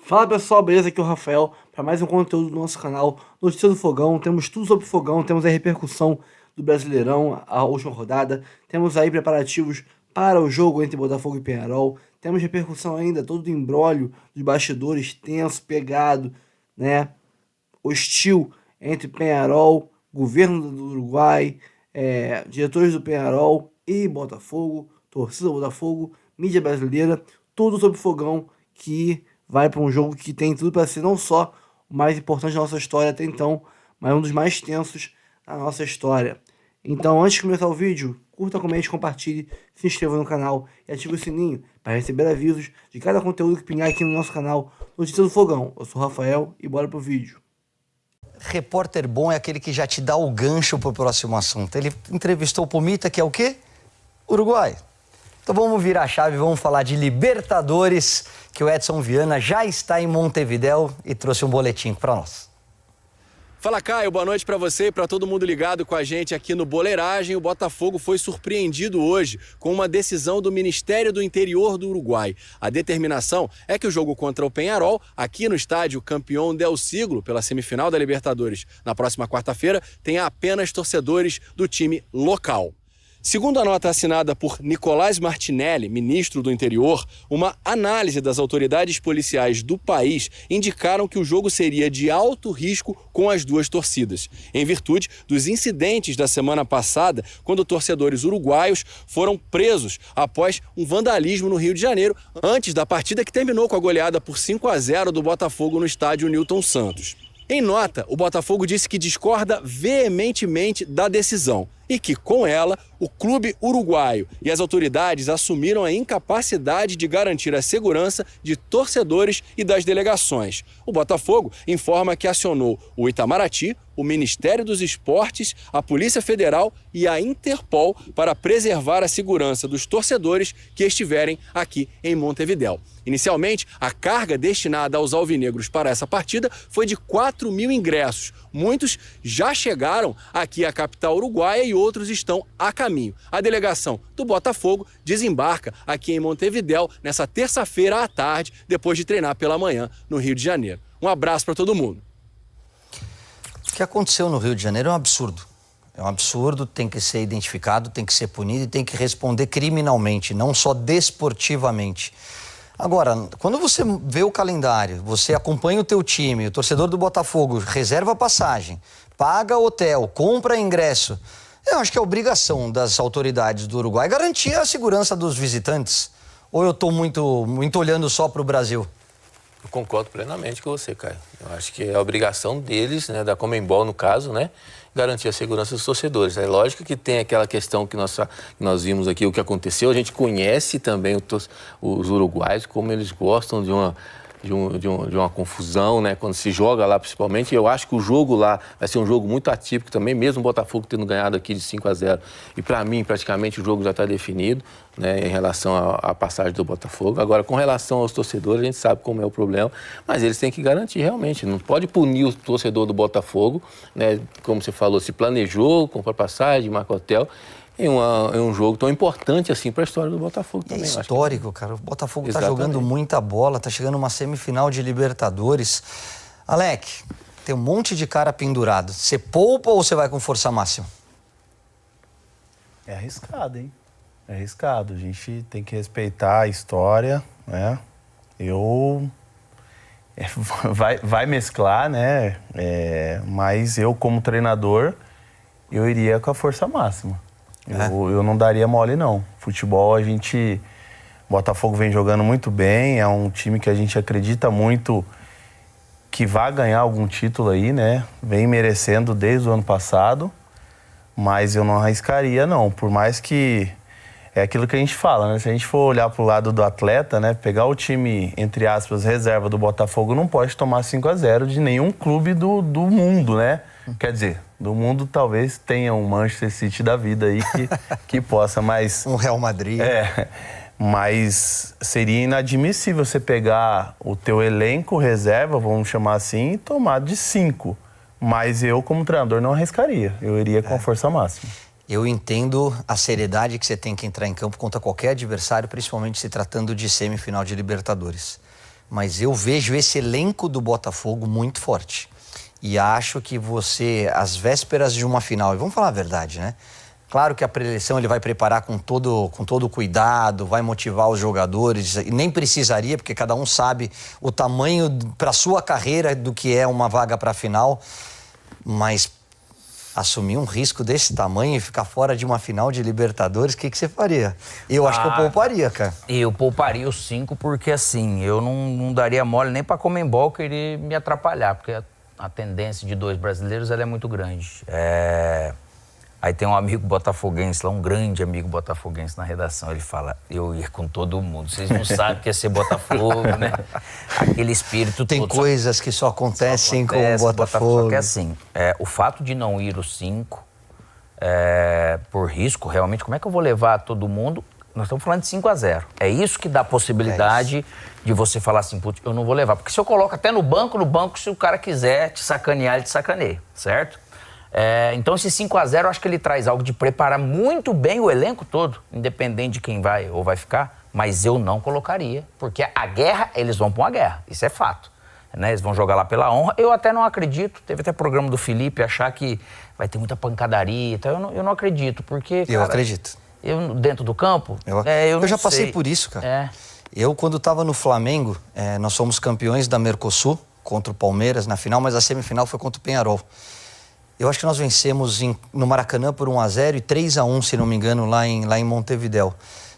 Fala pessoal, beleza? Aqui é o Rafael para mais um conteúdo do nosso canal Notícia do Fogão. Temos tudo sobre o Fogão, temos a repercussão do Brasileirão, a última rodada, temos aí preparativos para o jogo entre Botafogo e Peñarol, temos repercussão ainda, todo o imbróglio dos bastidores, tenso, pegado, né, hostil entre Peñarol, governo do Uruguai, diretores do Peñarol e Botafogo, torcida do Botafogo, mídia brasileira, tudo sobre o Fogão que vai para um jogo que tem tudo para ser não só o mais importante da nossa história até então, mas um dos mais tensos da nossa história. Então, antes de começar o vídeo, curta, comente, compartilhe, se inscreva no canal e ative o sininho para receber avisos de cada conteúdo que pingar aqui no nosso canal Notícia do Fogão. Eu sou o Rafael e bora pro vídeo. Repórter bom é aquele que já te dá o gancho pro próximo assunto. Ele entrevistou o Pomita, que é o quê? Uruguai. Então vamos virar a chave, vamos falar de Libertadores, que o Edson Viana já está em Montevidéu e trouxe um boletim para nós. Fala, Caio, boa noite para você e para todo mundo ligado com a gente aqui no Boleiragem. O Botafogo foi surpreendido hoje com uma decisão do Ministério do Interior do Uruguai. A determinação é que o jogo contra o Peñarol, aqui no estádio Campeón del Siglo, pela semifinal da Libertadores, na próxima quarta-feira, tenha apenas torcedores do time local. Segundo a nota assinada por Nicolás Martinelli, ministro do Interior, uma análise das autoridades policiais do país indicaram que o jogo seria de alto risco com as duas torcidas, em virtude dos incidentes da semana passada, quando torcedores uruguaios foram presos após um vandalismo no Rio de Janeiro, antes da partida que terminou com a goleada por 5-0 do Botafogo no estádio Newton Santos. Em nota, o Botafogo disse que discorda veementemente da decisão e que, com ela, o clube uruguaio e as autoridades assumiram a incapacidade de garantir a segurança de torcedores e das delegações. O Botafogo informa que acionou o Itamaraty, o Ministério dos Esportes, a Polícia Federal e a Interpol para preservar a segurança dos torcedores que estiverem aqui em Montevidéu. Inicialmente, a carga destinada aos alvinegros para essa partida foi de 4.000 ingressos. Muitos já chegaram aqui à capital uruguaia e outros estão a caminho. A delegação do Botafogo desembarca aqui em Montevidéu nessa terça-feira à tarde, depois de treinar pela manhã no Rio de Janeiro. Um abraço para todo mundo. O que aconteceu no Rio de Janeiro é um absurdo. É um absurdo, tem que ser identificado, tem que ser punido e tem que responder criminalmente, não só desportivamente. Agora, quando você vê o calendário, você acompanha o teu time, o torcedor do Botafogo reserva passagem, paga hotel, compra ingresso, eu acho que é obrigação das autoridades do Uruguai garantir a segurança dos visitantes. Ou eu estou muito olhando só para o Brasil? Eu concordo plenamente com você, Caio. Eu acho que é a obrigação deles, né, da Conmebol no caso, né, garantir a segurança dos torcedores. É lógico que tem aquela questão que nós vimos aqui, o que aconteceu. A gente conhece também os uruguaios, como eles gostam de uma confusão, né? Quando se joga lá, principalmente. Eu acho que o jogo lá vai ser um jogo muito atípico também, mesmo o Botafogo tendo ganhado aqui de 5-0. E para mim, praticamente, o jogo já está definido, né, em relação à passagem do Botafogo. Agora, com relação aos torcedores, a gente sabe como é o problema, mas eles têm que garantir realmente. Não pode punir o torcedor do Botafogo, né? Como você falou, se planejou, comprou passagem, marca hotel. Em um jogo tão importante assim para a história do Botafogo também. É histórico, cara. O Botafogo está jogando muita bola, está chegando uma semifinal de Libertadores. Alec, tem um monte de cara pendurado. Você poupa ou você vai com força máxima? É arriscado, hein? É arriscado. A gente tem que respeitar a história, né? Vai mesclar, né? Mas eu, como treinador, eu iria com a força máxima. Eu não daria mole, não. Futebol, Botafogo vem jogando muito bem, é um time que a gente acredita muito que vai ganhar algum título aí, né? Vem merecendo desde o ano passado, mas eu não arriscaria, não. Por mais que... É aquilo que a gente fala, né? Se a gente for olhar pro lado do atleta, né? Pegar o time, entre aspas, reserva do Botafogo, não pode tomar 5-0 de nenhum clube do mundo, né? Quer dizer, do mundo talvez tenha um Manchester City da vida aí que possa, mas... Um Real Madrid. Mas seria inadmissível você pegar o teu elenco reserva, vamos chamar assim, e tomar de 5. Mas eu, como treinador, não arriscaria. Eu iria com a força máxima. Eu entendo a seriedade que você tem que entrar em campo contra qualquer adversário, principalmente se tratando de semifinal de Libertadores. mas eu vejo esse elenco do Botafogo muito forte. E acho que você, às vésperas de uma final, e vamos falar a verdade, né? Claro que a preleção ele vai preparar com todo cuidado, vai motivar os jogadores, e nem precisaria, porque cada um sabe o tamanho para sua carreira do que é uma vaga para a final, mas assumir um risco desse tamanho e ficar fora de uma final de Libertadores, o que você faria? Eu acho que eu pouparia, cara. Eu pouparia os 5 porque, assim, eu não daria mole nem para Conmebol querer me atrapalhar, porque a tendência de 2 brasileiros ela é muito grande. Aí tem um amigo botafoguense lá, um grande amigo botafoguense na redação, ele fala, eu ia com todo mundo, vocês não sabem o que é ser Botafogo, né? Aquele espírito tem todo. Tem coisas que só acontecem com o Botafogo. Só que assim, o fato de não ir os 5, por risco, realmente, como é que eu vou levar todo mundo? Nós estamos falando de 5-0. É isso que dá a possibilidade de você falar assim, putz, eu não vou levar. Porque se eu coloco até no banco, se o cara quiser te sacanear, ele te sacaneia, certo? Então esse 5-0 eu acho que ele traz algo de preparar muito bem o elenco todo, independente de quem vai ou vai ficar, mas eu não colocaria, porque a guerra, eles vão para uma guerra, isso é fato, né? Eles vão jogar lá pela honra, eu até não acredito, teve até programa do Felipe, achar que vai ter muita pancadaria, então eu não acredito, porque, cara, eu acredito. Eu dentro do campo, eu já passei por isso, cara. Eu, quando estava no Flamengo, nós fomos campeões da Mercosul contra o Palmeiras na final, mas a semifinal foi contra o Peñarol. Eu acho que nós vencemos no Maracanã por 1-0 e 3-1, se não me engano, lá em Montevidéu.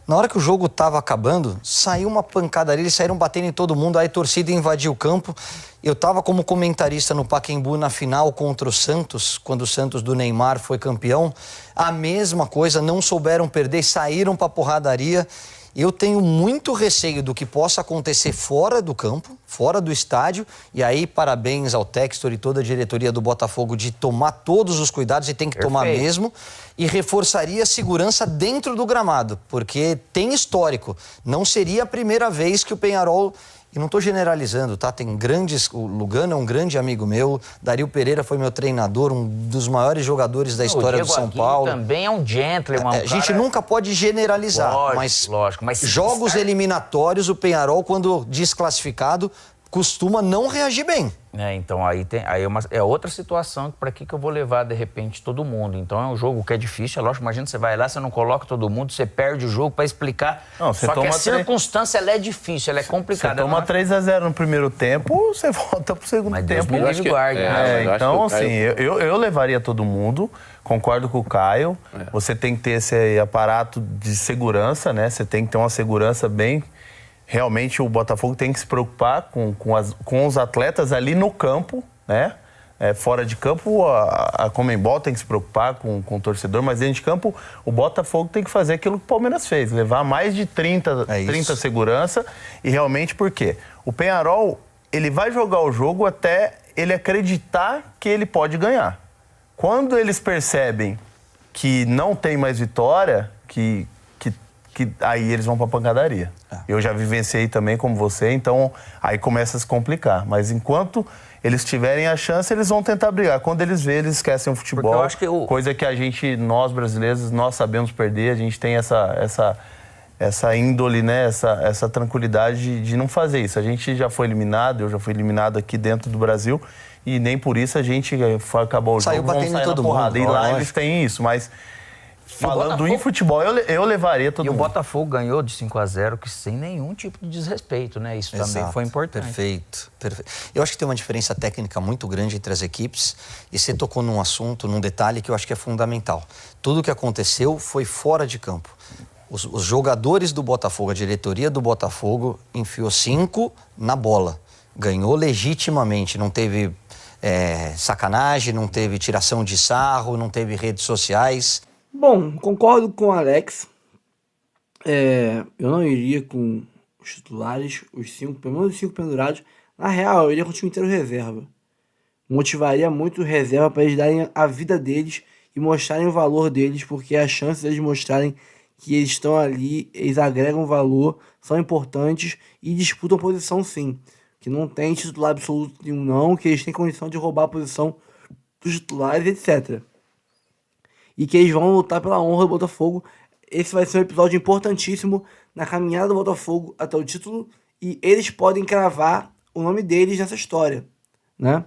Na hora que o jogo estava acabando, saiu uma pancadaria, eles saíram batendo em todo mundo, aí a torcida invadiu o campo. Eu estava como comentarista no Pacaembu na final contra o Santos, quando o Santos do Neymar foi campeão. A mesma coisa, não souberam perder, saíram para porradaria. Eu tenho muito receio do que possa acontecer fora do campo, fora do estádio, e aí parabéns ao Textor e toda a diretoria do Botafogo de tomar todos os cuidados, e tem que tomar mesmo, e reforçaria a segurança dentro do gramado, porque tem histórico. Não seria a primeira vez que o Peñarol, e não estou generalizando, tá? Tem grandes, o Lugano é um grande amigo meu, Dario Pereira foi meu treinador, um dos maiores jogadores da história do São Paulo. Também é um gentleman. A gente nunca pode generalizar, lógico, mas jogos eliminatórios, o Peñarol, quando desclassificado, costuma não reagir bem. Então aí é outra situação, para que eu vou levar de repente todo mundo? Então é um jogo que é difícil, é lógico, imagina, você vai lá, você não coloca todo mundo, você perde o jogo para explicar. Não, só que a circunstância ela é difícil, ela é complicada. Você toma 3-0 no primeiro tempo, você volta pro segundo tempo. Deus me livre e guarde. Então, assim, eu levaria todo mundo, concordo com o Caio, você tem que ter esse aparato de segurança, né? Você tem que ter uma segurança bem... Realmente o Botafogo tem que se preocupar com os atletas ali no campo, né? Fora de campo, a Conmebol tem que se preocupar com o torcedor, mas dentro de campo, o Botafogo tem que fazer aquilo que o Palmeiras fez, levar mais de 30 segurança. E realmente, por quê? O Peñarol, ele vai jogar o jogo até ele acreditar que ele pode ganhar. Quando eles percebem que não tem mais vitória, que aí eles vão pra pancadaria. Eu já vivenciei também como você, então aí começa a se complicar. Mas enquanto eles tiverem a chance, eles vão tentar brigar. Quando eles vêem, eles esquecem o futebol. Eu acho que coisa que nós brasileiros, nós sabemos perder, a gente tem essa índole, né? Essa tranquilidade de não fazer isso. A gente já foi eliminado, eu já fui eliminado aqui dentro do Brasil, e nem por isso a gente acabou o jogo, saiu batendo em todo mundo. E lá eles têm isso, mas... Falando em futebol, eu levaria todo mundo. E o Botafogo ganhou de 5-0, que sem nenhum tipo de desrespeito, né? Isso também foi importante. Perfeito. Eu acho que tem uma diferença técnica muito grande entre as equipes, e você tocou num assunto, num detalhe que eu acho que é fundamental. Tudo o que aconteceu foi fora de campo. Os jogadores do Botafogo, a diretoria do Botafogo, enfiou 5 na bola. Ganhou legitimamente, não teve sacanagem, não teve tiração de sarro, não teve redes sociais. Bom, concordo com o Alex. Eu não iria com os titulares, os 5, pelo menos os 5 pendurados. Na real, eu iria com o time inteiro reserva. Motivaria muito o reserva para eles darem a vida deles e mostrarem o valor deles, porque a chance deles mostrarem que eles estão ali, eles agregam valor, são importantes e disputam posição sim. Que não tem titular absoluto nenhum não, que eles têm condição de roubar a posição dos titulares, etc. E que eles vão lutar pela honra do Botafogo. Esse vai ser um episódio importantíssimo na caminhada do Botafogo até o título e eles podem cravar o nome deles nessa história, né?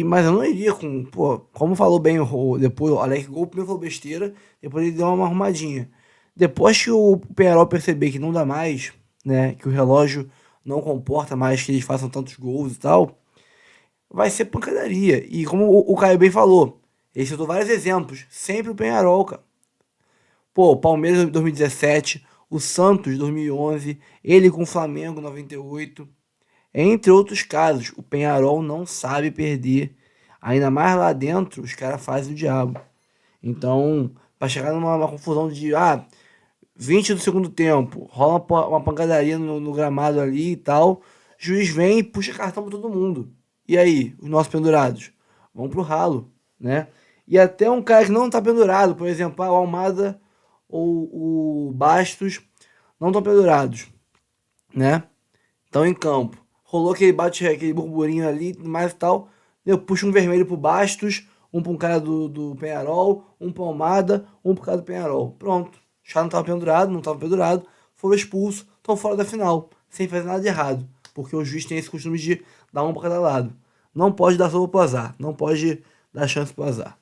Mas eu não iria com... Pô, como falou bem depois, o Alec Gol primeiro falou besteira, depois ele deu uma arrumadinha. Depois que o Peñarol perceber que não dá mais, né? Que o relógio não comporta mais que eles façam tantos gols e tal, vai ser pancadaria. E como o Caio bem falou, ele citou vários exemplos, sempre o Peñarol, cara. Pô, o Palmeiras em 2017, o Santos em 2011, ele com o Flamengo em 98... Entre outros casos, o Peñarol não sabe perder. Ainda mais lá dentro, os caras fazem o diabo. Então, para chegar numa confusão de 20 do segundo tempo, rola uma pancadaria no gramado ali e tal, o juiz vem e puxa cartão para todo mundo. E aí, os nossos pendurados? Vão pro ralo, né? E até um cara que não tá pendurado, por exemplo, o Almada ou o Bastos, não estão pendurados, né? Estão em campo. Rolou aquele burburinho ali, mais e tal. Eu puxo um vermelho pro Bastos, um pra um cara do Peñarol, um pro Almada, um pro cara do Peñarol. Pronto. Os caras não estavam pendurados, foram expulsos, estão fora da final, sem fazer nada de errado. Porque o juiz tem esse costume de dar um pra cada lado. Não pode dar sopa pro azar, não pode dar chance pro azar.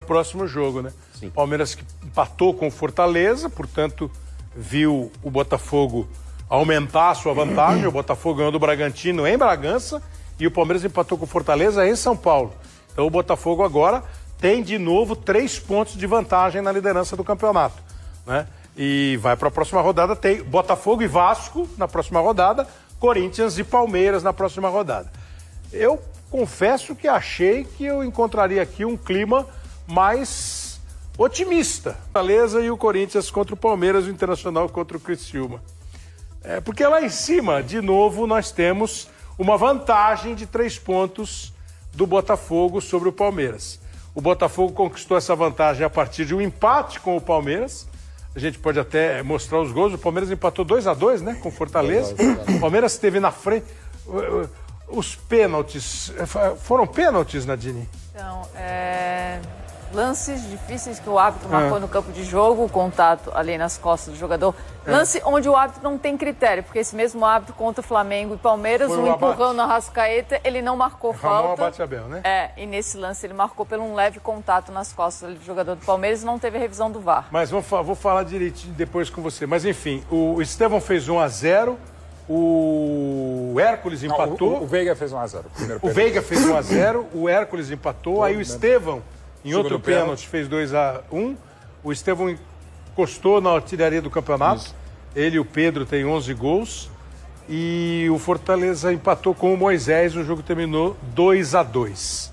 Próximo jogo, né? Sim. Palmeiras que empatou com o Fortaleza, portanto, viu o Botafogo aumentar a sua vantagem. O Botafogo ganhou do Bragantino em Bragança e o Palmeiras empatou com o Fortaleza em São Paulo. Então o Botafogo agora tem de novo 3 pontos de vantagem na liderança do campeonato, né? E vai para a próxima rodada, tem Botafogo e Vasco na próxima rodada, Corinthians e Palmeiras na próxima rodada. Eu confesso que achei que eu encontraria aqui um clima mais otimista. Fortaleza e o Corinthians contra o Palmeiras, o Internacional contra o Criciúma. Porque lá em cima, de novo, nós temos uma vantagem de 3 pontos do Botafogo sobre o Palmeiras. O Botafogo conquistou essa vantagem a partir de um empate com o Palmeiras. A gente pode até mostrar os gols. O Palmeiras empatou 2-2, né, com o Fortaleza. O Palmeiras esteve na frente. Os pênaltis, foram pênaltis, Nadine? Então, lances difíceis que o árbitro marcou no campo de jogo, o contato ali nas costas do jogador. Lance onde o árbitro não tem critério, porque esse mesmo árbitro contra o Flamengo e Palmeiras, um empurrão na Arrascaeta, ele não marcou falta. Ramon Abate-Abel, né? E nesse lance ele marcou pelo um leve contato nas costas do jogador do Palmeiras e não teve a revisão do VAR. Mas vou falar direitinho depois com você. Mas enfim, o Estevão fez 1-0, o Hércules empatou. O Veiga fez 1-0. O Veiga fez 1-0, o Hércules empatou, aí o Estevão, em outro pênalti, fez 2-1. O Estevão encostou na artilharia do campeonato. Isso. Ele e o Pedro têm 11 gols. E o Fortaleza empatou com o Moisés. O jogo terminou 2-2.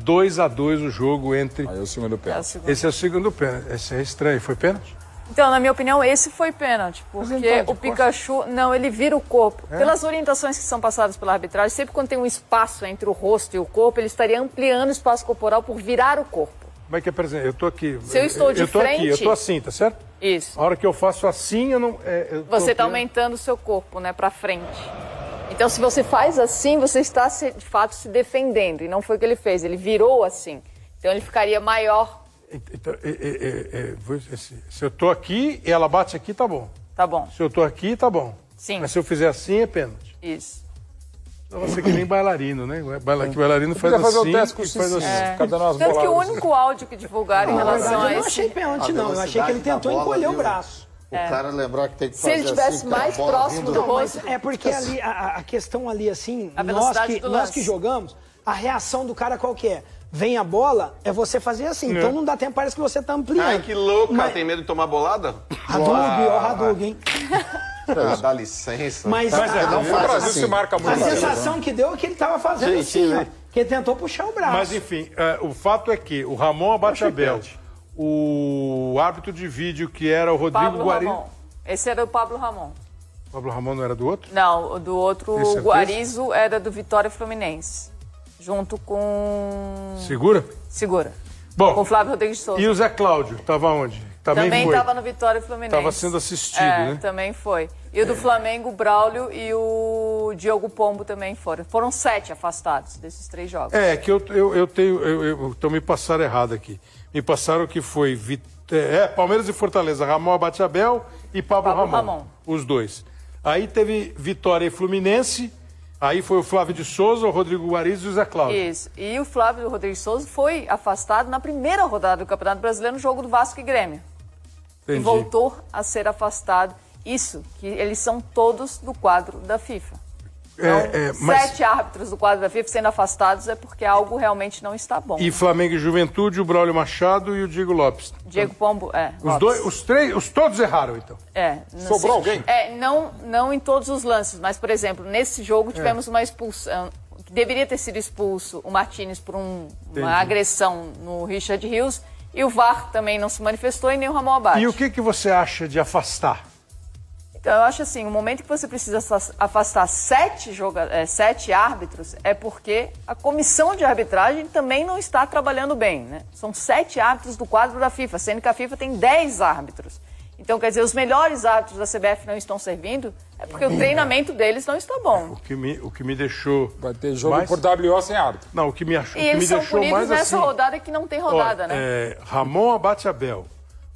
2-2 o jogo entre... Aí é o segundo pênalti. Esse é o segundo pênalti. Esse é estranho. Foi pênalti? Então, na minha opinião, esse foi pênalti. Porque o Pikachu, não, ele vira o corpo. Pelas orientações que são passadas pela arbitragem, sempre quando tem um espaço entre o rosto e o corpo, ele estaria ampliando o espaço corporal por virar o corpo. Como é que é, por exemplo, eu tô aqui. Se eu estou de frente... Aqui, eu tô assim, tá certo? Isso. A hora que eu faço assim, eu não... Você está aumentando o seu corpo, né, pra frente. Então, se você faz assim, você está, de fato, se defendendo. E não foi o que ele fez, ele virou assim. Então, ele ficaria maior. Então, se eu tô aqui e ela bate aqui, tá bom. Tá bom. Se eu tô aqui, tá bom. Sim. Mas se eu fizer assim, é pênalti. Isso. Então você que nem bailarino, né? Que bailarino faz fazer assim o teste com e faz assim. ficar dando umas Tanto que o boladas. único áudio que divulgaram em relação a Eu não esse... achei pênalti, não. Eu achei que ele tentou encolher o braço. O cara lembrar que tem que Se fazer ele estivesse assim, mais bola próximo vindo. do Não, mas rosto... é porque ali, a questão ali, assim, A nós velocidade do que lance. jogamos, a reação do cara qual que é? Vem a bola, é você fazer assim. Então não dá tempo, parece que você tá ampliando. Ai, que louco, cara. Mas... Tem medo de tomar bolada? Hadug, ó, Hadug, hein? Dá licença. Mas não No faz Brasil assim. se marca a muito. sensação que deu é que ele tava fazendo assim, ó. Que ele tentou puxar o braço. Mas enfim, o fato é que o Ramon Abate-Abel, o árbitro de vídeo que era o Rodrigo Pablo Guarizo... Ramon. Esse era o Pablo Ramon. Pablo Ramon não era do outro? Não, do outro, Tem certeza? o Guarizo era do Vitória Fluminense. Junto com... Segura? Segura. Bom, Com o Flávio Rodrigues de Souza. e o Zé Cláudio, estava onde? Também foi. estava no Vitória Fluminense. Estava sendo assistido, né? Também foi. E o do Flamengo, o Braulio e o Diogo Pombo também foram. Foram 7 afastados desses 3 jogos. Que eu tenho... Então me passaram errado aqui. Me passaram que foi Palmeiras e Fortaleza, Ramon Abate-Abel e Pablo Ramon. Os dois. Aí teve Vitória e Fluminense. Aí foi o Flávio de Souza, o Rodrigo Guariz e o Zé Cláudio. Isso. E o Flávio Rodrigues Souza foi afastado na primeira rodada do Campeonato Brasileiro no jogo do Vasco e Grêmio. Entendi. E voltou a ser afastado. Isso, que eles são todos do quadro da FIFA. Então, 7 árbitros do quadro da FIFA sendo afastados é porque algo realmente não está bom. E Flamengo e Juventude, o Braulio Machado e o Diego Lopes. Diego Pombo, Os todos erraram, então. Sobrou alguém? Não em todos os lances, mas, por exemplo, nesse jogo tivemos uma expulsão. Que deveria ter sido expulso o Martínez por uma agressão no Richard Rios. E o VAR também não se manifestou e nem o Ramon Abate. E o que você acha de afastar? Então, eu acho assim, o momento que você precisa afastar 7 árbitros é porque a comissão de arbitragem também não está trabalhando bem, né? São 7 árbitros do quadro da FIFA, sendo que a FIFA tem 10 árbitros. Então, quer dizer, os melhores árbitros da CBF não estão servindo, é porque o treinamento deles não está bom. O que me deixou... Vai ter jogo por WO sem árbitro. Não, o que me E eles são punidos nessa rodada que não tem rodada, né? Ramon Abate Abel,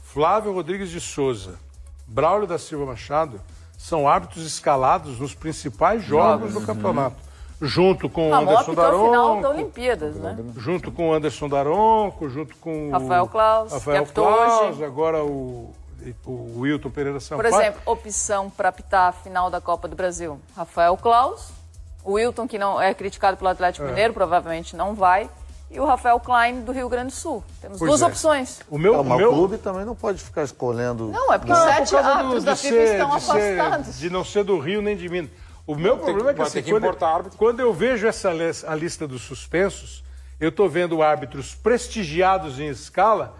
Flávio Rodrigues de Souza, Braulio da Silva Machado são árbitros escalados nos principais jogos do campeonato. Junto com o Anderson Daronco. Final da Olimpíadas, né? Junto com o Anderson Daronco, junto com Rafael Claus, agora o Wilton Pereira Sampaio. Por exemplo, opção para apitar a final da Copa do Brasil. Rafael Claus, o Wilton, que não é criticado pelo Atlético Mineiro, provavelmente não vai. E o Rafael Klein, do Rio Grande do Sul. Temos duas opções. O clube também não pode ficar escolhendo... Não, é porque 7 árbitros da FIFA estão afastados. De não ser do Rio nem de Minas. O meu problema é que, assim, quando eu vejo a lista dos suspensos, eu estou vendo árbitros prestigiados em escala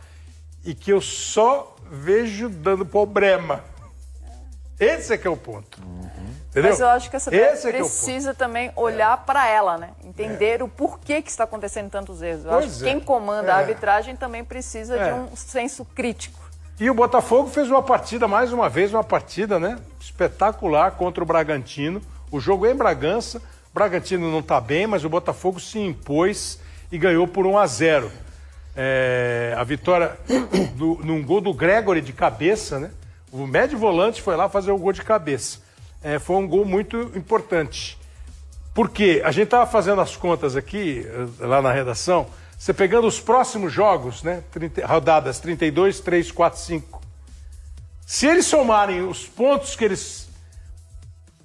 e que eu só vejo dando problema. Esse é que é o ponto. Entendeu? Mas eu acho que essa precisa também olhar para ela, né? Entender o porquê que está acontecendo tantos erros. Eu acho que quem comanda a arbitragem também precisa de um senso crítico. E o Botafogo fez uma partida, mais uma vez, né? Espetacular contra o Bragantino. O jogo é em Bragança. O Bragantino não está bem, mas o Botafogo se impôs e ganhou por 1-0. A vitória num gol do Gregory de cabeça, né? O médio volante foi lá fazer o gol de cabeça. Foi um gol muito importante. Porque a gente estava fazendo as contas aqui, lá na redação, você pegando os próximos jogos, né? Rodadas 32, 3, 4, 5. Se eles somarem os pontos que eles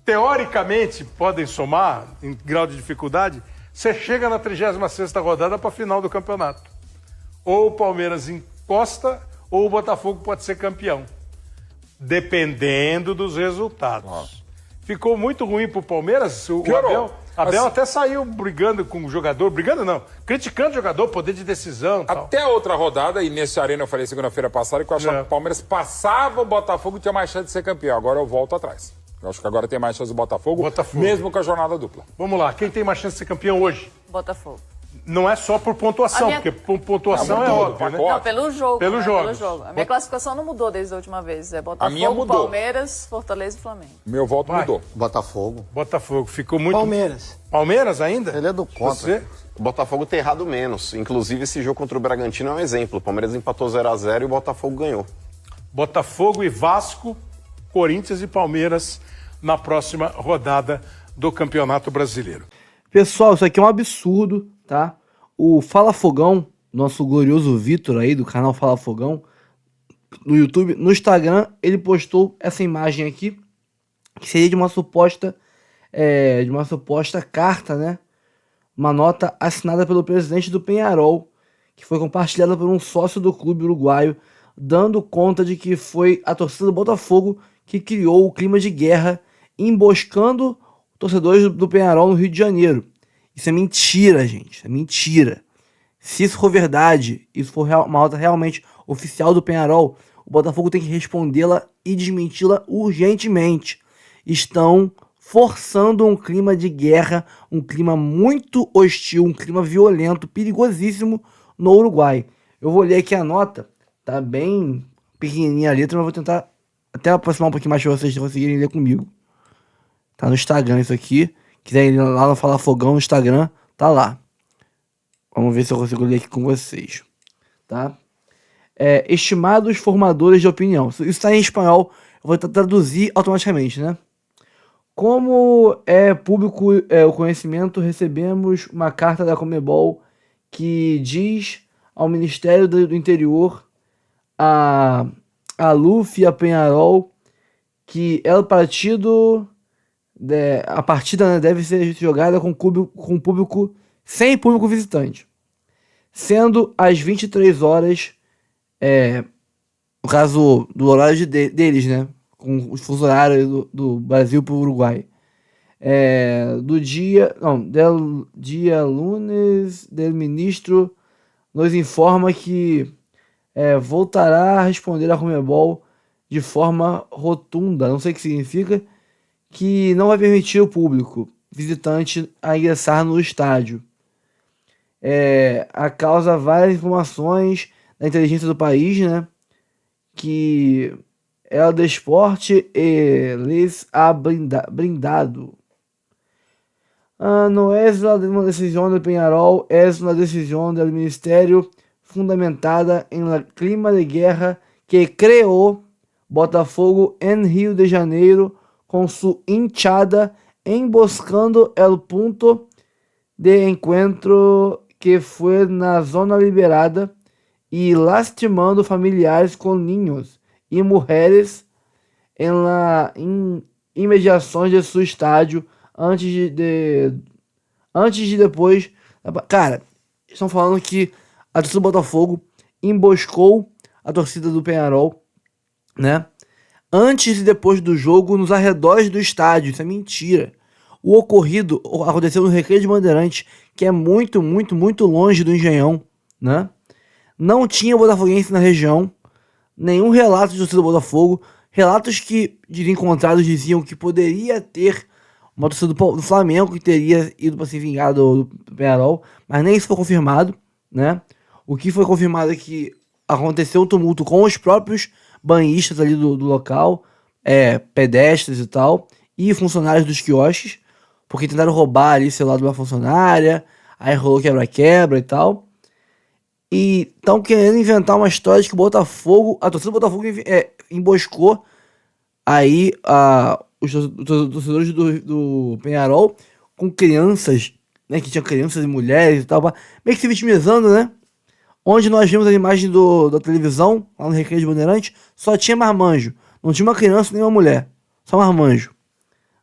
teoricamente podem somar, em grau de dificuldade, você chega na 36ª rodada para a final do campeonato. Ou o Palmeiras encosta, ou o Botafogo pode ser campeão. Dependendo dos resultados. Ficou muito ruim pro Palmeiras. O Abel até saiu brigando com o jogador. Brigando não, criticando o jogador, poder de decisão. Até a outra rodada, e nesse Arena eu falei segunda-feira passada, que eu achava que o Palmeiras passava o Botafogo e tinha mais chance de ser campeão. Agora eu volto atrás. Eu acho que agora tem mais chance do Botafogo, mesmo com a jornada dupla. Vamos lá, quem tem mais chance de ser campeão hoje? Botafogo. Não é só por pontuação, porque por pontuação é óbvio, né? Não, pelo jogo. Pelo jogo. A minha classificação não mudou desde a última vez. É Botafogo, Palmeiras, Fortaleza e Flamengo. Meu voto mudou. Botafogo. Ficou muito... Palmeiras ainda? Ele é do contra. O Botafogo tem errado menos. Inclusive, esse jogo contra o Bragantino é um exemplo. O Palmeiras empatou 0-0 e o Botafogo ganhou. Botafogo e Vasco, Corinthians e Palmeiras na próxima rodada do Campeonato Brasileiro. Pessoal, isso aqui é um absurdo, tá? O Fala Fogão, nosso glorioso Vitor aí, do canal Fala Fogão, no YouTube, no Instagram, ele postou essa imagem aqui, que seria de uma suposta carta, né? Uma nota assinada pelo presidente do Peñarol, que foi compartilhada por um sócio do clube uruguaio, dando conta de que foi a torcida do Botafogo que criou o clima de guerra, emboscando torcedores do Peñarol no Rio de Janeiro. Isso é mentira, gente. Isso é mentira. Se isso for verdade, isso for uma nota realmente oficial do Peñarol, o Botafogo tem que respondê-la e desmenti-la urgentemente. Estão forçando um clima de guerra, um clima muito hostil, um clima violento, perigosíssimo no Uruguai. Eu vou ler aqui a nota, tá bem pequenininha a letra, mas vou tentar até aproximar um pouquinho mais para vocês conseguirem ler comigo. Tá no Instagram isso aqui. Quiser ir lá no Fala Fogão no Instagram, tá lá. Vamos ver se eu consigo ler aqui com vocês. Tá? Estimados formadores de opinião. Isso está em espanhol, eu vou traduzir automaticamente, né? Como é público o conhecimento, recebemos uma carta da Conmebol que diz ao Ministério do Interior, a LUF e a Peñarol, que a partida, né, deve ser jogada com público, sem público visitante, sendo às 23 horas, no caso do horário deles, né, com os fuso horários do Brasil para o Uruguai. Del dia lunes, del ministro nos informa que voltará a responder à Conmebol de forma rotunda, não sei o que significa, que não vai permitir o público visitante a ingressar no estádio. A causa várias informações da inteligência do país, né, que é o desporte les ha brindado. No es uma decisão do Peñarol, é uma decisão do Ministério fundamentada em la clima de guerra que criou Botafogo em Rio de Janeiro com sua hinchada emboscando el ponto de encontro que foi na zona liberada e lastimando familiares com ninhos e mulheres em imediações de seu estádio antes de depois. Cara, estão falando que a torcida do Botafogo emboscou a torcida do Peñarol, né, antes e depois do jogo nos arredores do estádio. Isso é mentira. O ocorrido aconteceu no Recreio de Bandeirantes, que é muito, muito, muito longe do Engenhão, né? Não tinha botafoguense na região, nenhum relato de torcida do Botafogo. Relatos que encontrados diziam que poderia ter uma torcida do Flamengo que teria ido para se vingar do Peñarol, mas nem isso foi confirmado, né? O que foi confirmado é que aconteceu um tumulto com os próprios banhistas ali do local, pedestres e tal, e funcionários dos quiosques, porque tentaram roubar ali o celular de uma funcionária, aí rolou quebra-quebra e tal. E estão querendo inventar uma história de que a torcida do Botafogo emboscou aí os torcedores do Peñarol com crianças, né, que tinham crianças e mulheres e tal, meio que se vitimizando, né? Onde nós vimos a imagem da televisão, lá no Recreio de Bandeirantes, só tinha marmanjo. Não tinha uma criança nem uma mulher. Só marmanjo.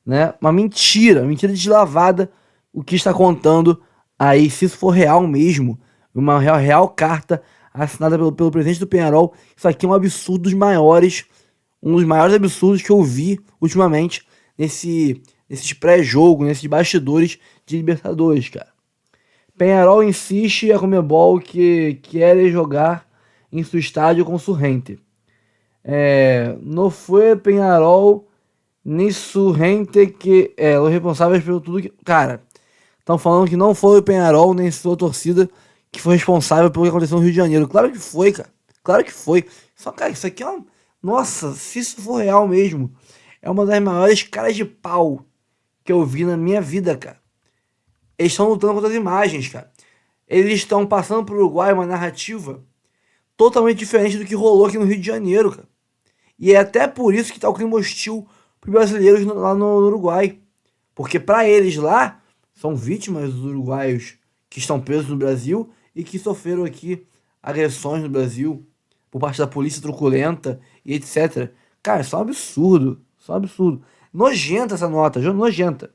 Né? Uma mentira deslavada o que está contando aí, se isso for real mesmo, uma real carta assinada pelo presidente do Peñarol. Isso aqui é um absurdo dos maiores, um dos maiores absurdos que eu vi ultimamente nesses pré-jogo, nesses bastidores de Libertadores, cara. Peñarol insiste a Conmebol que quer jogar em seu estádio com su gente. Não foi Peñarol nem su gente que os responsáveis pelo tudo que... Cara, estão falando que não foi o Peñarol nem sua torcida que foi responsável pelo que aconteceu no Rio de Janeiro. Claro que foi, cara. Claro que foi. Só, cara, isso aqui é uma... Nossa, se isso for real mesmo, é uma das maiores caras de pau que eu vi na minha vida, cara. Eles estão lutando contra as imagens, cara. Eles estão passando pro Uruguai uma narrativa totalmente diferente do que rolou aqui no Rio de Janeiro, cara. E é até por isso que tá o clima hostil pros brasileiros lá no Uruguai. Porque para eles lá, são vítimas dos uruguaios que estão presos no Brasil e que sofreram aqui agressões no Brasil por parte da polícia truculenta e etc. Cara, isso é um absurdo. Isso é um absurdo. Nojenta essa nota, nojenta.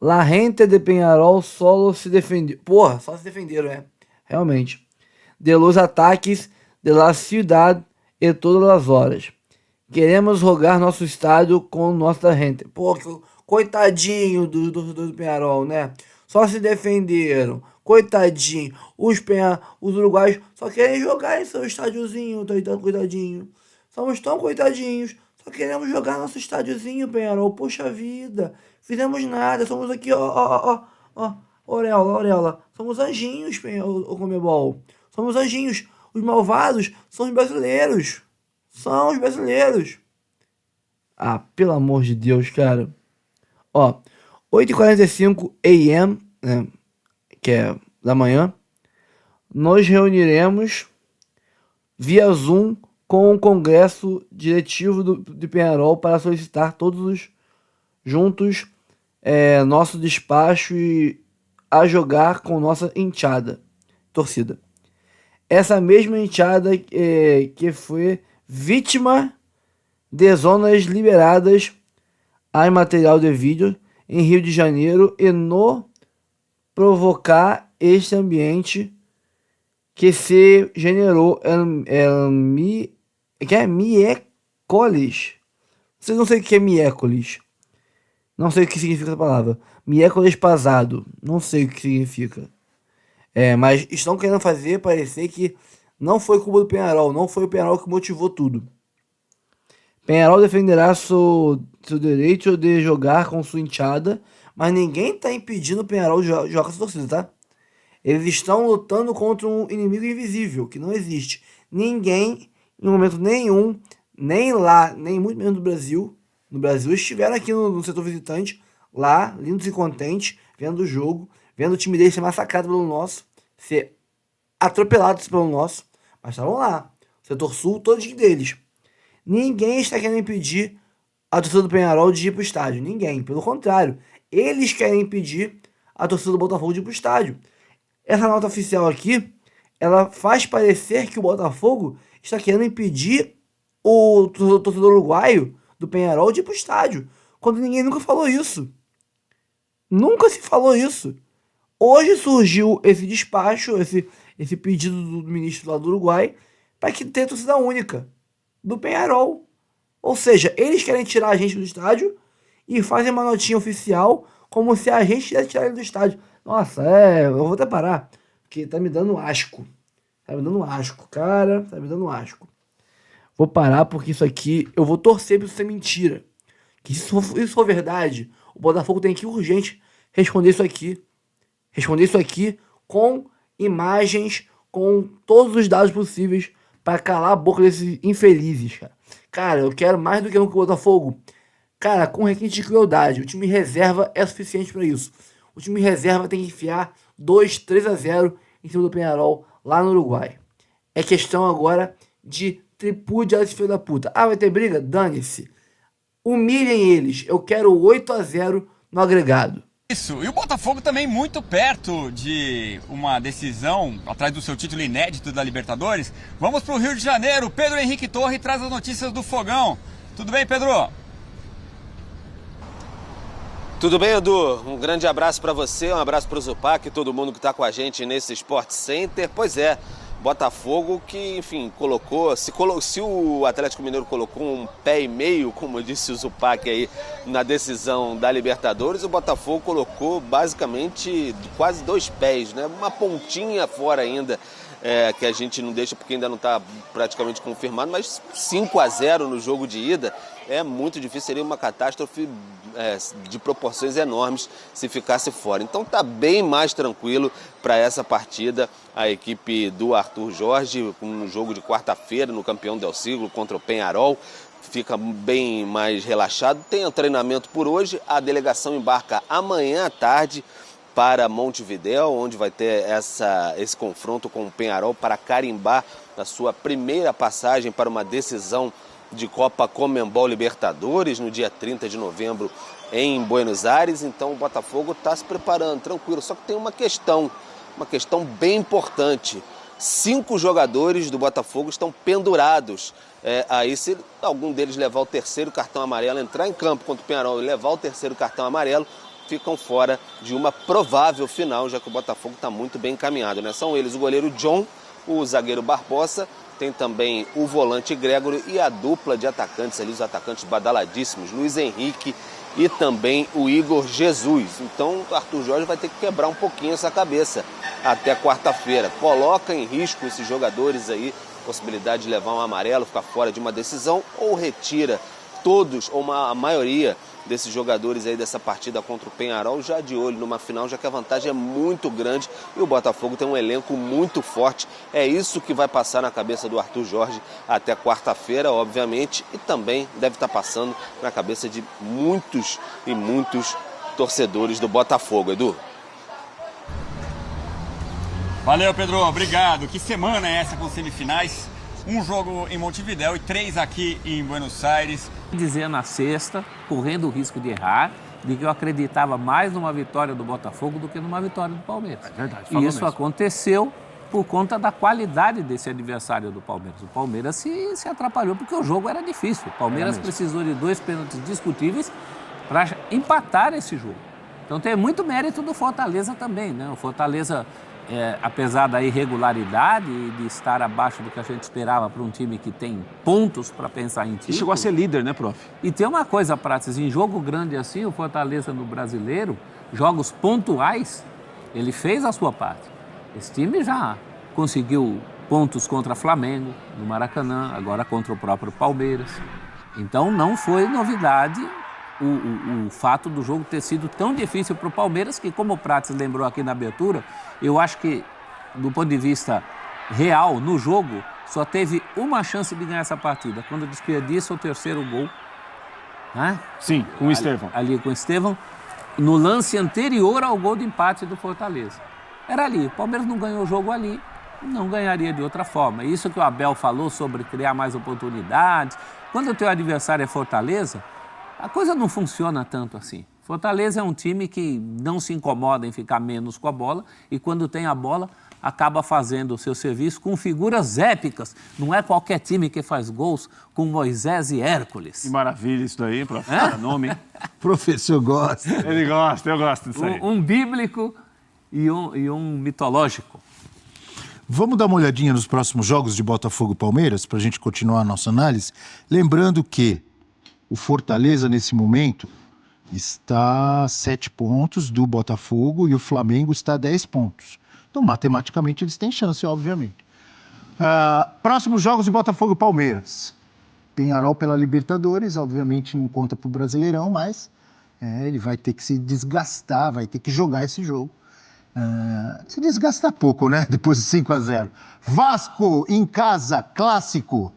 La gente de Peñarol solo se defendeu. Porra, só se defenderam, realmente. De los ataques de la ciudad e todas as horas. Queremos rogar nosso estádio com nossa gente. Pô, coitadinho do Peñarol, né? Só se defenderam. Coitadinho. Os uruguaios só querem jogar em seu estádiozinho, coitadinho. Somos tão coitadinhos. Só queremos jogar nosso estádiozinho, Peñarol. Poxa vida. Fizemos nada. Somos aqui, ó. Auréola. Somos anjinhos, o Conmebol. Somos anjinhos. Os malvados são os brasileiros. São os brasileiros. Ah, pelo amor de Deus, cara. 8h45 AM, né, que é da manhã, nós reuniremos via Zoom com o Congresso Diretivo do Peñarol para solicitar todos juntos nosso despacho a jogar com nossa torcida. Essa mesma enteada que foi vítima de zonas liberadas a material de vídeo em Rio de Janeiro e no provocar este ambiente que se generou miércoles. Vocês não sei o que é miércoles. Não sei o que significa essa palavra. Miércoles pasado. Não sei o que significa. Mas estão querendo fazer parecer que não foi culpa do Peñarol. Não foi o Peñarol que motivou tudo. Peñarol defenderá seu direito de jogar com sua enteada, mas ninguém está impedindo o Peñarol de jogar com sua torcida, tá? Eles estão lutando contra um inimigo invisível, que não existe. Ninguém, em momento nenhum, nem lá, nem muito menos no Brasil estiveram aqui no setor visitante, lá, lindos e contentes, vendo o jogo, vendo o time deles ser massacrado pelo nosso, ser atropelado pelo nosso, mas estavam lá, setor sul, todinho deles. Ninguém está querendo impedir a torcida do Peñarol de ir para o estádio, ninguém, pelo contrário, eles querem impedir a torcida do Botafogo de ir para o estádio. Essa nota oficial aqui, ela faz parecer que o Botafogo está querendo impedir o torcedor uruguaio do Peñarol de ir para o estádio, quando ninguém nunca falou isso. Nunca se falou isso. Hoje surgiu esse despacho, esse pedido do ministro lá do Uruguai, para que tenha torcida única do Peñarol. Ou seja, eles querem tirar a gente do estádio e fazem uma notinha oficial como se a gente quisesse tirar ele do estádio. Nossa, eu vou até parar, porque tá me dando asco. Tá me dando asco, cara, tá me dando asco. Vou parar porque isso aqui, eu vou torcer pra isso ser mentira. Que se isso for verdade, o Botafogo tem que urgente responder isso aqui. Responder isso aqui com imagens, com todos os dados possíveis para calar a boca desses infelizes, cara. Cara, eu quero mais do que nunca o Botafogo. Cara, com requinte de crueldade. O time reserva é suficiente para isso. O time reserva tem que enfiar 2-3-0 em cima do Peñarol lá no Uruguai. É questão agora de tripudiar esse filho da puta. Ah, vai ter briga? Dane-se. Humilhem eles. Eu quero 8-0 no agregado. Isso, e o Botafogo também muito perto de uma decisão atrás do seu título inédito da Libertadores. Vamos para o Rio de Janeiro. Pedro Henrique Torre traz as notícias do Fogão. Tudo bem, Pedro? Tudo bem, Edu? Um grande abraço para você, um abraço para o Zupac e todo mundo que está com a gente nesse Sport Center. Pois é, Botafogo que, enfim, se o Atlético Mineiro colocou um pé e meio, como disse o Zupac aí, na decisão da Libertadores, o Botafogo colocou basicamente quase 2 pés, né? Uma pontinha fora ainda, que a gente não deixa porque ainda não está praticamente confirmado, mas 5-0 no jogo de ida é muito difícil, seria uma catástrofe de proporções enormes se ficasse fora. Então tá bem mais tranquilo para essa partida a equipe do Arthur Jorge, um jogo de quarta-feira no Campeão del Siglo contra o Peñarol. Fica bem mais relaxado. Tem um treinamento por hoje, a delegação embarca amanhã à tarde para Montevidéu, onde vai ter esse confronto com o Peñarol para carimbar a sua primeira passagem para uma decisão de Copa Conmebol Libertadores no dia 30 de novembro em Buenos Aires. Então o Botafogo está se preparando, tranquilo. Só que tem uma questão bem importante. 5 jogadores do Botafogo estão pendurados. Aí se algum deles levar o 3º cartão amarelo, entrar em campo contra o Peñarol e levar o 3º cartão amarelo, ficam fora de uma provável final, já que o Botafogo está muito bem encaminhado, né? São eles o goleiro John, o zagueiro Barbosa, tem também o volante Gregório e a dupla de atacantes ali, os atacantes badaladíssimos, Luiz Henrique e também o Igor Jesus. Então o Arthur Jorge vai ter que quebrar um pouquinho essa cabeça até quarta-feira. Coloca em risco esses jogadores aí, possibilidade de levar um amarelo, ficar fora de uma decisão, ou retira todos, ou a maioria desses jogadores aí dessa partida contra o Peñarol, já de olho numa final, já que a vantagem é muito grande e o Botafogo tem um elenco muito forte. É isso que vai passar na cabeça do Arthur Jorge até quarta-feira, obviamente, e também deve estar passando na cabeça de muitos e muitos torcedores do Botafogo. Edu. Valeu, Pedro. Obrigado. Que semana é essa com semifinais? Um jogo em Montevidéu e 3 aqui em Buenos Aires. Dizer na sexta, correndo o risco de errar, de que eu acreditava mais numa vitória do Botafogo do que numa vitória do Palmeiras. É verdade. E isso aconteceu por conta da qualidade desse adversário do Palmeiras. O Palmeiras se atrapalhou porque o jogo era difícil. O Palmeiras precisou de 2 pênaltis discutíveis para empatar esse jogo. Então tem muito mérito do Fortaleza também, né? O Fortaleza, apesar da irregularidade e de estar abaixo do que a gente esperava para um time que tem pontos para pensar em título. E chegou a ser líder, né, prof? E tem uma coisa, Prates, em jogo grande assim, o Fortaleza no Brasileiro, jogos pontuais, ele fez a sua parte. Esse time já conseguiu pontos contra Flamengo, no Maracanã, agora contra o próprio Palmeiras. Então não foi novidade o fato do jogo ter sido tão difícil para o Palmeiras, que, como o Prates lembrou aqui na abertura, eu acho que, do ponto de vista real, no jogo, só teve uma chance de ganhar essa partida, quando desperdiça o terceiro gol. Né? Sim, com o Estevão. Ali com o Estevão, no lance anterior ao gol de empate do Fortaleza. Era ali, o Palmeiras não ganhou o jogo ali, não ganharia de outra forma. Isso que o Abel falou sobre criar mais oportunidades. Quando o teu adversário é Fortaleza, a coisa não funciona tanto assim. Fortaleza é um time que não se incomoda em ficar menos com a bola e quando tem a bola acaba fazendo o seu serviço com figuras épicas. Não é qualquer time que faz gols com Moisés e Hércules. Que maravilha isso daí, prof. Nome, hein? Professor gosta. Ele gosta, eu gosto disso aí. Um bíblico e um mitológico. Vamos dar uma olhadinha nos próximos jogos de Botafogo e Palmeiras para a gente continuar a nossa análise. Lembrando que o Fortaleza, nesse momento, está a 7 pontos do Botafogo e o Flamengo está a 10 pontos. Então, matematicamente, eles têm chance, obviamente. Próximos jogos de Botafogo e Palmeiras. Peñarol pela Libertadores, obviamente não conta para o Brasileirão, mas ele vai ter que se desgastar, vai ter que jogar esse jogo. Se desgastar pouco, né? Depois de 5-0. Vasco em casa, clássico.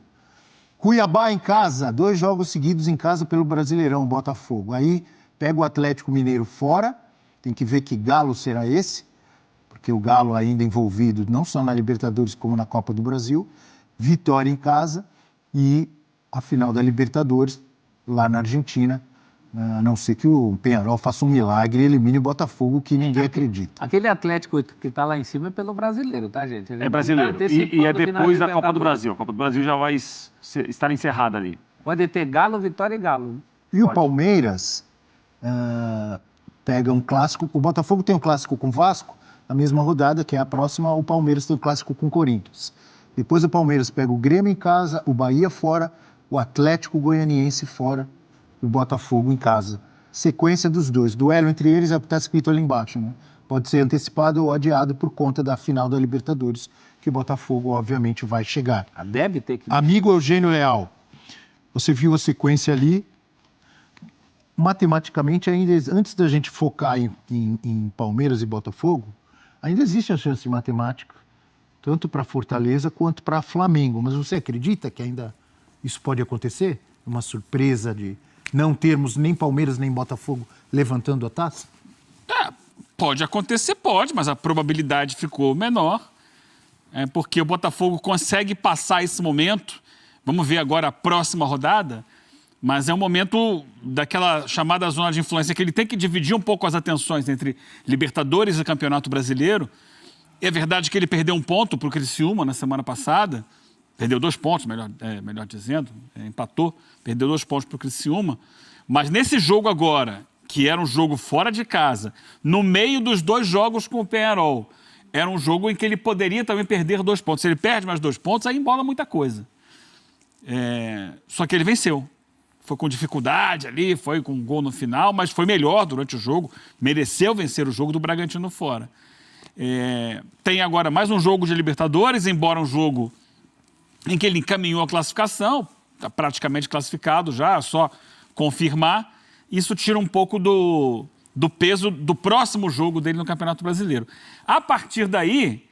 Cuiabá em casa, 2 jogos seguidos em casa pelo Brasileirão, Botafogo. Aí pega o Atlético Mineiro fora, tem que ver que galo será esse, porque o Galo ainda envolvido não só na Libertadores como na Copa do Brasil. Vitória em casa e a final da Libertadores lá na Argentina, a não ser que o Peñarol faça um milagre e elimine o Botafogo, que ninguém acredita. Aquele Atlético que está lá em cima é pelo Brasileiro, tá, gente? É brasileiro. E é depois da Copa do Brasil. A Copa do Brasil já vai estar encerrada ali. Pode ter Galo, Vitória e Galo. E o Palmeiras pega um clássico. O Botafogo tem um clássico com o Vasco, na mesma rodada, que é a próxima, o Palmeiras tem um clássico com o Corinthians. Depois o Palmeiras pega o Grêmio em casa, o Bahia fora, o Atlético Goianiense fora, o Botafogo em casa. Sequência dos dois. Duelo entre eles é o que está escrito ali embaixo, né? Pode ser antecipado ou adiado por conta da final da Libertadores, que o Botafogo, obviamente, vai chegar. Deve ter que... Amigo Eugênio Leal, você viu a sequência ali. Matematicamente, ainda antes da gente focar em Palmeiras e Botafogo, ainda existe a chance matemática, tanto para Fortaleza quanto para Flamengo. Mas você acredita que ainda isso pode acontecer? Uma surpresa de não termos nem Palmeiras nem Botafogo levantando a taça? Pode acontecer, pode, mas a probabilidade ficou menor, porque o Botafogo consegue passar esse momento. Vamos ver agora a próxima rodada, mas é um momento daquela chamada zona de influência que ele tem que dividir um pouco as atenções entre Libertadores e Campeonato Brasileiro. É verdade que ele perdeu um ponto para o Criciúma na semana passada, perdeu 2 pontos, melhor dizendo, empatou, perdeu 2 pontos para o Criciúma, mas nesse jogo agora, que era um jogo fora de casa, no meio dos 2 jogos com o Peñarol, era um jogo em que ele poderia também perder 2 pontos. Se ele perde mais 2 pontos, aí embola muita coisa. Só que ele venceu. Foi com dificuldade ali, foi com um gol no final, mas foi melhor durante o jogo, mereceu vencer o jogo do Bragantino fora. Tem agora mais um jogo de Libertadores, embora um jogo em que ele encaminhou a classificação, está praticamente classificado já, só confirmar. Isso tira um pouco do peso do próximo jogo dele no Campeonato Brasileiro. A partir daí,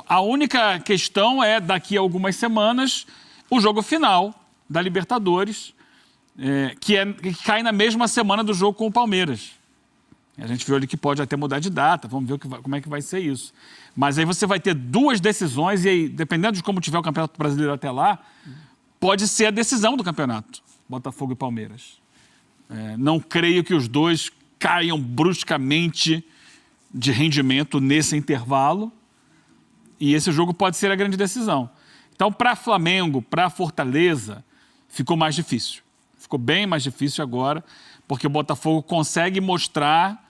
a única questão é, daqui a algumas semanas, o jogo final da Libertadores, que cai na mesma semana do jogo com o Palmeiras. A gente viu ali que pode até mudar de data, vamos ver como é que vai ser isso. Mas aí você vai ter 2 decisões e aí, dependendo de como tiver o Campeonato Brasileiro até lá, pode ser a decisão do campeonato, Botafogo e Palmeiras. Não creio que os dois caiam bruscamente de rendimento nesse intervalo e esse jogo pode ser a grande decisão. Então, para Flamengo, para Fortaleza, ficou mais difícil. Ficou bem mais difícil agora, porque o Botafogo consegue mostrar,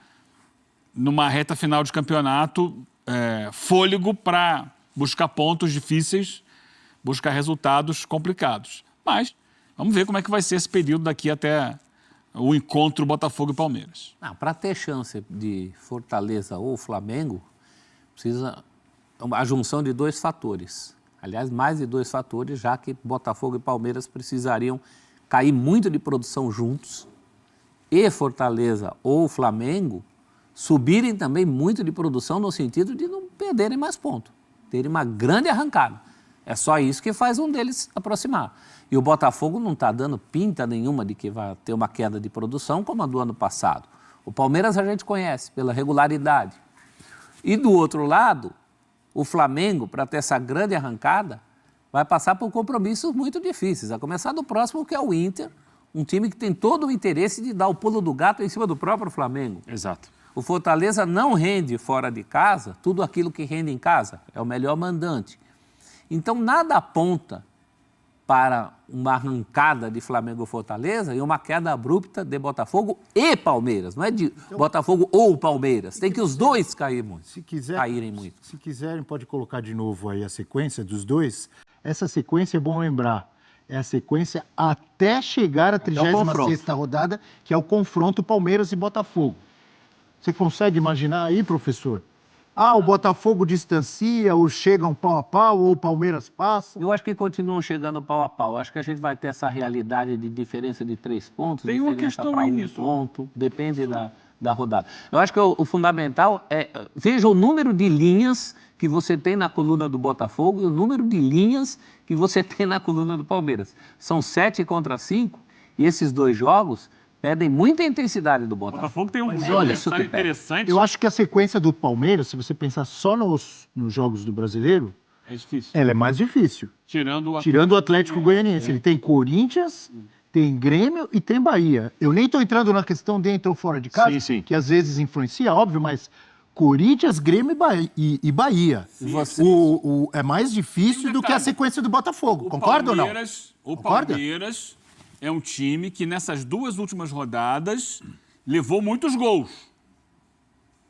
numa reta final de campeonato, fôlego para buscar pontos difíceis, buscar resultados complicados. Mas vamos ver como é que vai ser esse período daqui até o encontro Botafogo e Palmeiras. Para ter chance de Fortaleza ou Flamengo, precisa a junção de 2 fatores. Aliás, mais de 2 fatores, já que Botafogo e Palmeiras precisariam cair muito de produção juntos e Fortaleza ou Flamengo subirem também muito de produção no sentido de não perderem mais pontos, terem uma grande arrancada. É só isso que faz um deles aproximar. E o Botafogo não está dando pinta nenhuma de que vai ter uma queda de produção como a do ano passado. O Palmeiras a gente conhece pela regularidade. E do outro lado, o Flamengo, para ter essa grande arrancada, vai passar por compromissos muito difíceis. A começar do próximo, que é o Inter, um time que tem todo o interesse de dar o pulo do gato em cima do próprio Flamengo. Exato. O Fortaleza não rende fora de casa tudo aquilo que rende em casa. É o melhor mandante. Então, nada aponta para uma arrancada de Flamengo e Fortaleza e uma queda abrupta de Botafogo e Palmeiras. Não é de Botafogo ou Palmeiras. Tem que os dois caírem muito. Caírem muito. Se quiserem, pode colocar de novo aí a sequência dos dois. Essa sequência é bom lembrar. É a sequência até chegar à 36ª rodada, que é o confronto Palmeiras e Botafogo. Você consegue imaginar aí, professor? O Botafogo distancia, ou chegam pau a pau, ou o Palmeiras passa? Eu acho que continuam chegando pau a pau. Acho que a gente vai ter essa realidade de diferença de 3 pontos. Tem uma questão aí nisso. Ponto, depende da rodada. Eu acho que o fundamental é... Veja o número de linhas que você tem na coluna do Botafogo e o número de linhas que você tem na coluna do Palmeiras. São 7 contra 5 e esses 2 jogos pedem muita intensidade do Botafogo. O Botafogo tem um olha, interessante. Eu acho que a sequência do Palmeiras, se você pensar só nos jogos do Brasileiro, é difícil. Ela é mais difícil. Tirando o Atlético Goianiense. Ele tem Corinthians, tem Grêmio e tem Bahia. Eu nem estou entrando na questão dentro ou fora de casa, que às vezes influencia, óbvio, mas Corinthians, Grêmio e Bahia. É mais difícil do que a sequência do Botafogo. Concorda ou não? O Palmeiras é um time que nessas 2 últimas rodadas levou muitos gols.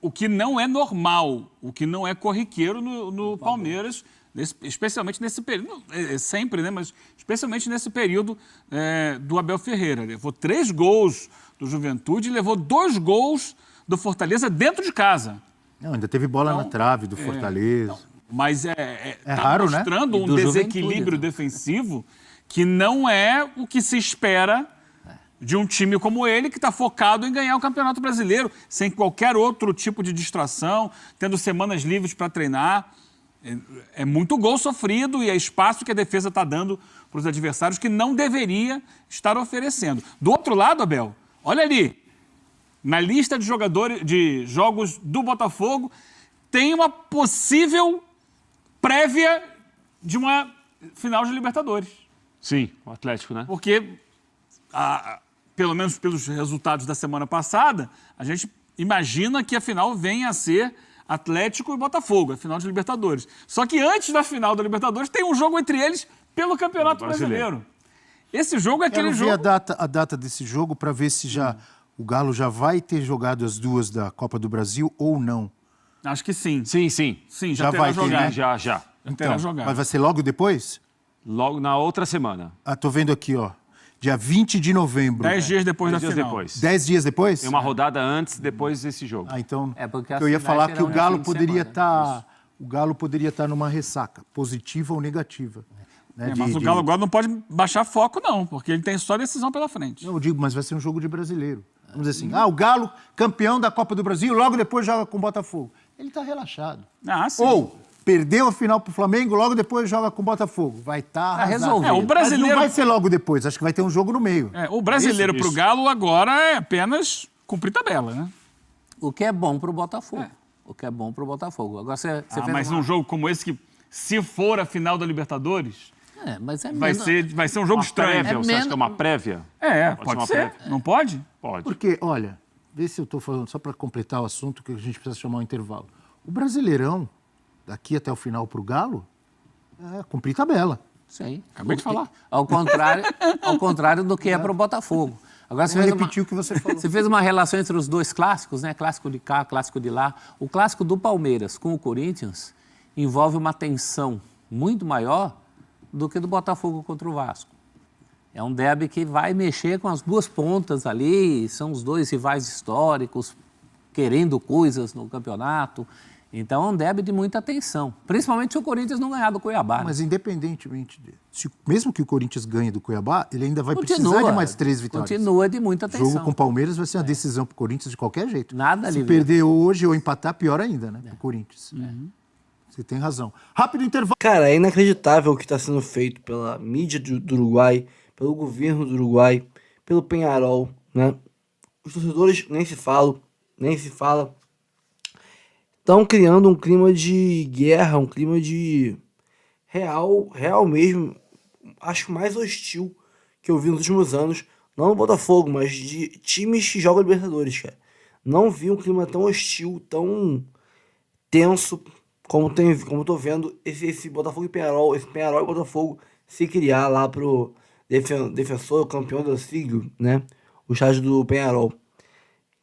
O que não é normal, o que não é corriqueiro no Palmeiras, especialmente nesse período, sempre, né? Mas especialmente nesse período do Abel Ferreira. Levou 3 gols do Juventude e levou 2 gols do Fortaleza dentro de casa. Não, ainda teve bola na trave do Fortaleza. Mas tá raro, mostrando um desequilíbrio defensivo que não é o que se espera de um time como ele, que está focado em ganhar o Campeonato Brasileiro, sem qualquer outro tipo de distração, tendo semanas livres para treinar. É muito gol sofrido e é espaço que a defesa está dando para os adversários que não deveria estar oferecendo. Do outro lado, Abel, olha ali, na lista de jogos do Botafogo, tem uma possível prévia de uma final de Libertadores. Sim, o Atlético, né? Porque, pelo menos pelos resultados da semana passada, a gente imagina que a final venha a ser Atlético e Botafogo, a final de Libertadores. Só que antes da final da Libertadores tem um jogo entre eles pelo Campeonato Brasileiro. Esse jogo é aquele jogo... Eu vi a data desse jogo para ver se o Galo já vai ter jogado as 2 da Copa do Brasil ou não. Acho que sim. Sim, já terá jogado. Já. Já terá jogado. Mas vai ser logo depois? Logo na outra semana. Tô vendo aqui, ó. Dia 20 de novembro. 10 dias depois da final. 10 dias depois? Tem uma rodada antes, depois desse jogo. Então, eu ia falar que o Galo poderia estar... O Galo poderia estar numa ressaca, positiva ou negativa. Né, mas o Galo agora não pode baixar foco, não, porque ele tem só decisão pela frente. Não, eu digo, mas vai ser um jogo de brasileiro. Vamos dizer assim, o Galo, campeão da Copa do Brasil, logo depois joga com o Botafogo. Ele está relaxado. Sim. Ou perdeu a final pro Flamengo, logo depois joga com o Botafogo. Vai estar resolvido. O brasileiro... Mas não vai ser logo depois, acho que vai ter um jogo no meio. O brasileiro pro Galo agora é apenas cumprir tabela, né? O que é bom pro Botafogo. O que é bom pro Botafogo. Agora você mas num jogo como esse, que se for a final da Libertadores, mas vai ser um jogo estranho. Prévia, você acha que é uma prévia? Pode ser. Prévia. Não pode? Pode. Porque, olha, vê se eu estou falando, só para completar o assunto, que a gente precisa chamar um intervalo. O Brasileirão, daqui até o final pro Galo, é cumprir tabela. Sim. Acabei de falar. Ao contrário do que é pro Botafogo. Agora você repetiu o que você falou. Você fez uma relação entre os dois clássicos, né? Clássico de cá, clássico de lá. O clássico do Palmeiras com o Corinthians envolve uma tensão muito maior do que do Botafogo contra o Vasco. É um derby que vai mexer com as duas pontas ali, são os dois rivais históricos, querendo coisas no campeonato. Então é um derby de muita tensão, principalmente se o Corinthians não ganhar do Cuiabá. Mas independentemente mesmo que o Corinthians ganhe do Cuiabá, ele ainda vai precisar de mais 3 vitórias. Continua de muita tensão. O jogo com o Palmeiras vai ser uma decisão pro Corinthians de qualquer jeito. Nada Se ali. perder hoje ou empatar, pior ainda, né? Pro Corinthians. Você tem razão. Rápido intervalo. Cara, é inacreditável o que está sendo feito pela mídia do Uruguai, pelo governo do Uruguai, pelo Peñarol, né? Os torcedores nem se fala. Estão criando um clima de guerra, um clima de real mesmo, acho mais hostil que eu vi nos últimos anos, não no Botafogo, mas de times que jogam Libertadores, cara. Não vi um clima tão hostil, tão tenso como eu tô vendo esse Botafogo e Peñarol, esse Peñarol e Botafogo se criar lá pro defensor, campeão do siglo, né? O estádio do Peñarol.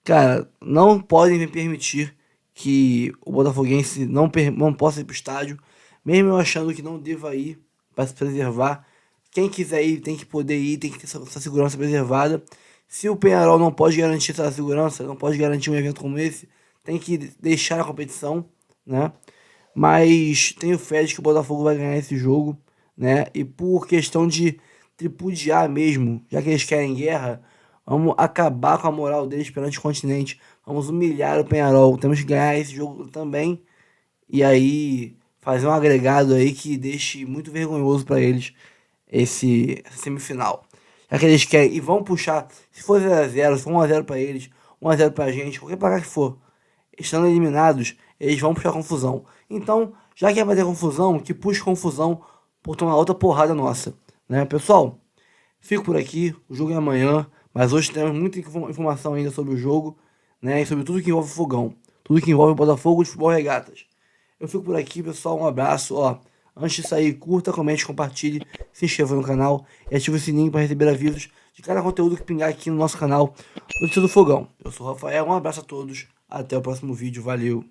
Cara, não podem me permitir que o botafoguense não possa ir pro estádio, mesmo eu achando que não deva ir para se preservar. Quem quiser ir tem que poder ir, tem que ter essa segurança preservada. Se o Peñarol não pode garantir essa segurança, não pode garantir um evento como esse, tem que deixar a competição, né? Mas tenho fé de que o Botafogo vai ganhar esse jogo, né? E por questão de tripudiar mesmo, já que eles querem guerra, vamos acabar com a moral deles perante o continente. Vamos humilhar o Peñarol. Temos que ganhar esse jogo também. E aí fazer um agregado aí que deixe muito vergonhoso para eles essa semifinal. Já que eles querem e vão puxar, se for 0x0, se for 1x0 para eles, 1x0 pra gente, qualquer placar que for, estando eliminados, eles vão puxar confusão. Então, já que vai ter confusão, que puxe confusão por tomar outra porrada nossa. Né, pessoal? Fico por aqui. O jogo é amanhã. Mas hoje temos muita informação ainda sobre o jogo, né? E sobre tudo que envolve o Fogão. Tudo que envolve o Botafogo de Futebol Regatas. Eu fico por aqui, pessoal. Um abraço. Antes de sair, curta, comente, compartilhe, se inscreva no canal e ative o sininho para receber avisos de cada conteúdo que pingar aqui no nosso canal Notícia do Fogão. Eu sou o Rafael. Um abraço a todos. Até o próximo vídeo. Valeu.